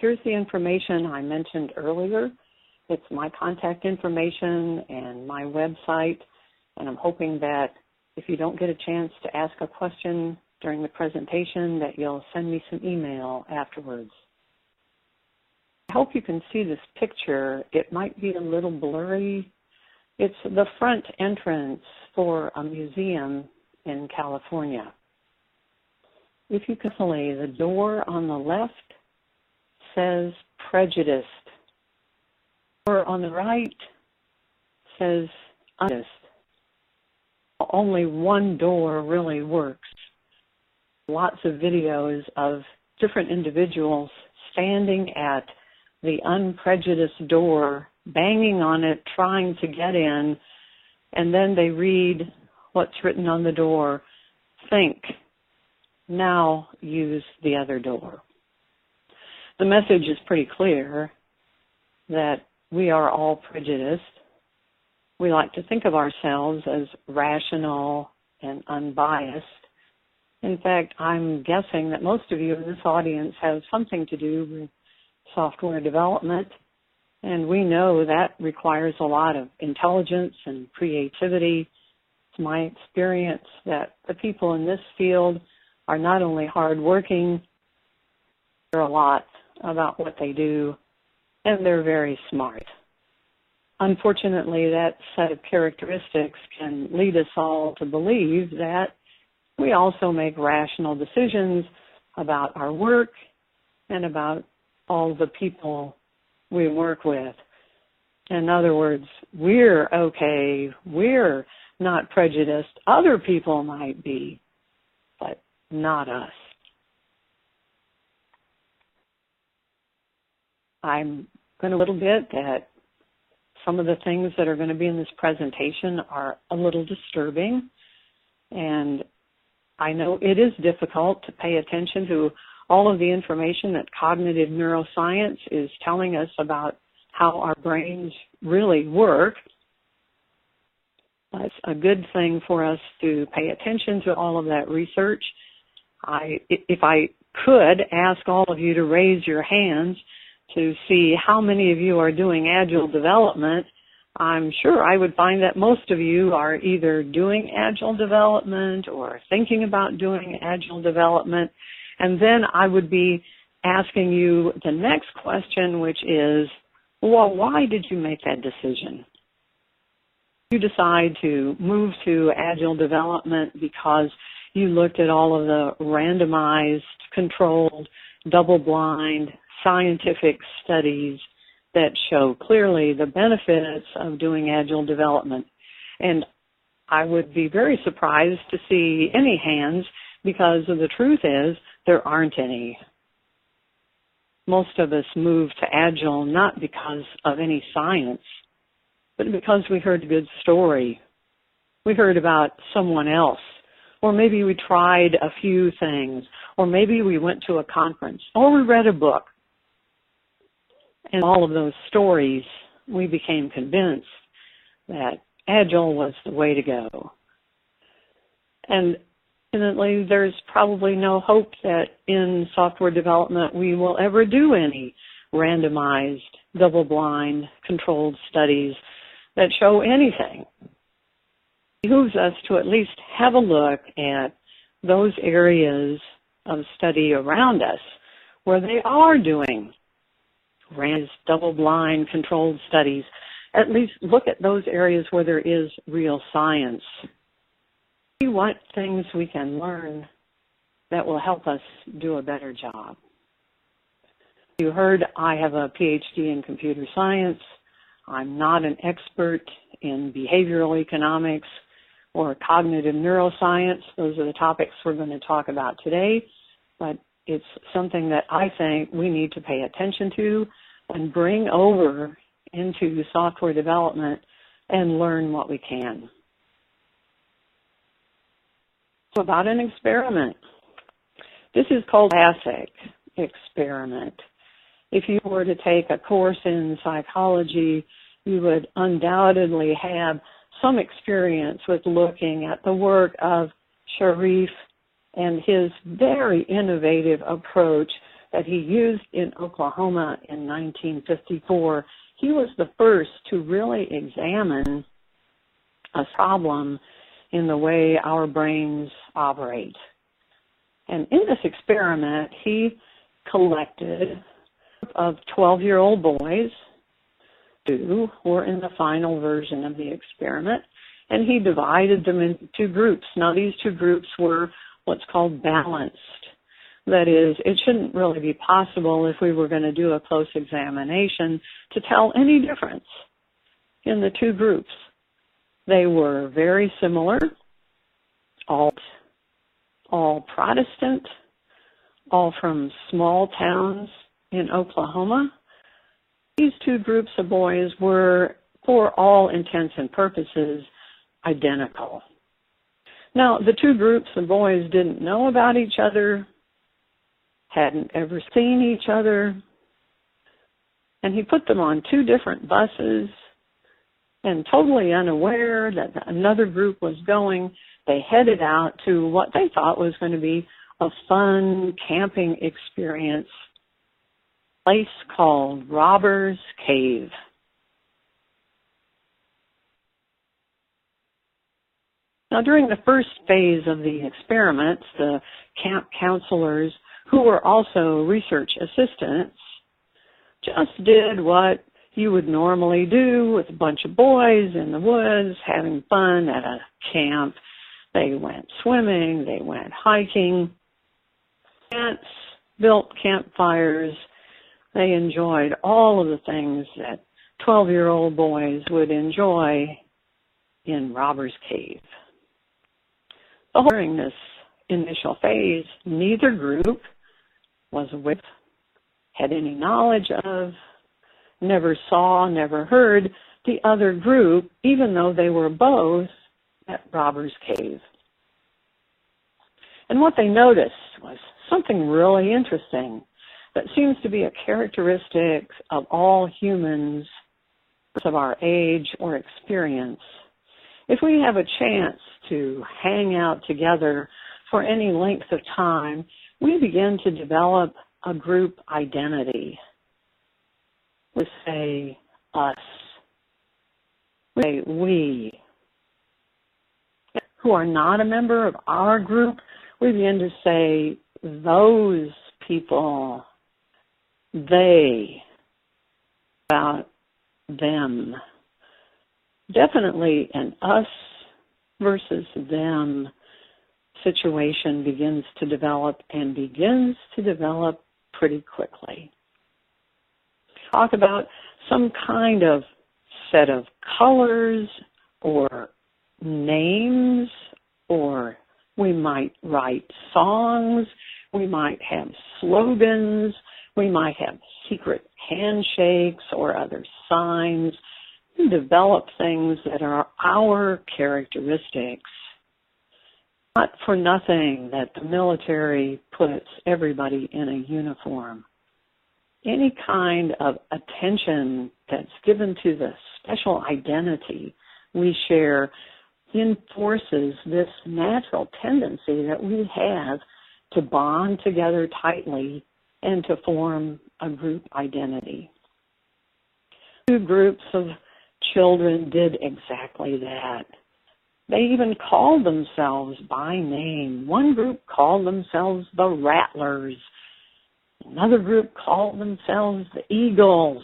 here's the information I mentioned earlier. It's my contact information and my website, and I'm hoping that if you don't get a chance to ask a question during the presentation, that you'll send me some email afterwards. I hope you can see this picture. It might be a little blurry. It's the front entrance for a museum in California. If you can see, the door on the left says prejudiced. The door on the right says unjust. Only one door really works. Lots of videos of different individuals standing at the unprejudiced door, banging on it, trying to get in, and then they read what's written on the door: think, now use the other door. The message is pretty clear that we are all prejudiced. We like to think of ourselves as rational and unbiased. In fact, I'm guessing that most of you in this audience have something to do with software development, and we know that requires a lot of intelligence and creativity. It's my experience that the people in this field are not only hardworking, they're a lot about what they do, and they're very smart. Unfortunately, that set of characteristics can lead us all to believe that we also make rational decisions about our work and about all the people we work with. In other words, we're okay, we're not prejudiced. Other people might be, but not us. I'm going to a little bit that some of the things that are going to be in this presentation are a little disturbing, and I know it is difficult to pay attention to all of the information that cognitive neuroscience is telling us about how our brains really work. It's a good thing for us to pay attention to all of that research. If I could ask all of you to raise your hands to see how many of you are doing agile development, I'm sure I would find that most of you are either doing agile development or thinking about doing agile development. And then I would be asking you the next question, which is, well, why did you make that decision? You decide to move to agile development because you looked at all of the randomized, controlled, double-blind, scientific studies that show clearly the benefits of doing agile development. And I would be very surprised to see any hands, because the truth is there aren't any. Most of us move to agile not because of any science, but because we heard a good story. We heard about someone else, or maybe we tried a few things, or maybe we went to a conference, or we read a book. And all of those stories, we became convinced that agile was the way to go. And incidentally, there's probably no hope that in software development we will ever do any randomized, double-blind, controlled studies that show anything. It behooves us to at least have a look at those areas of study around us where they are doing randomized, double-blind, controlled studies. At least look at those areas where there is real science. See what things we can learn that will help us do a better job. You heard I have a Ph.D. in computer science. I'm not an expert in behavioral economics or cognitive neuroscience. Those are the topics we're going to talk about today, but it's something that I think we need to pay attention to and bring over into software development and learn what we can. So about an experiment. This is called classic experiment. If you were to take a course in psychology, you would undoubtedly have some experience with looking at the work of Sharif and his very innovative approach that he used in Oklahoma in 1954, he was the first to really examine a problem in the way our brains operate. And in this experiment, he collected a group of 12-year-old boys who were in the final version of the experiment, and he divided them into two groups. Now, these two groups were what's called balanced. That is, it shouldn't really be possible if we were going to do a close examination to tell any difference in the two groups. They were very similar, all Protestant, all from small towns in Oklahoma. These two groups of boys were, for all intents and purposes, identical. Now, the two groups of boys didn't know about each other, hadn't ever seen each other, and he put them on two different buses, and totally unaware that another group was going, they headed out to what they thought was going to be a fun camping experience, a place called Robbers Cave. Now, during the first phase of the experiments, the camp counselors, who were also research assistants, just did what you would normally do with a bunch of boys in the woods having fun at a camp. They went swimming, they went hiking, built campfires. They enjoyed all of the things that 12-year-old boys would enjoy in Robbers Cave. During this initial phase, neither group was with, had any knowledge of, never saw, never heard the other group, even though they were both at Robbers Cave. And what they noticed was something really interesting that seems to be a characteristic of all humans of our age or experience. If we have a chance to hang out together for any length of time, we begin to develop a group identity. We say us. We say we. Who are not a member of our group, we begin to say those people, they, about them. Definitely an us versus them situation begins to develop and begins to develop pretty quickly. Talk about some kind of set of colors or names, or we might write songs, we might have slogans, we might have secret handshakes or other signs. We develop things that are our characteristics. Not for nothing that the military puts everybody in a uniform. Any kind of attention that's given to the special identity we share enforces this natural tendency that we have to bond together tightly and to form a group identity. Two groups of children did exactly that. They even called themselves by name. One group called themselves the Rattlers. Another group called themselves the Eagles.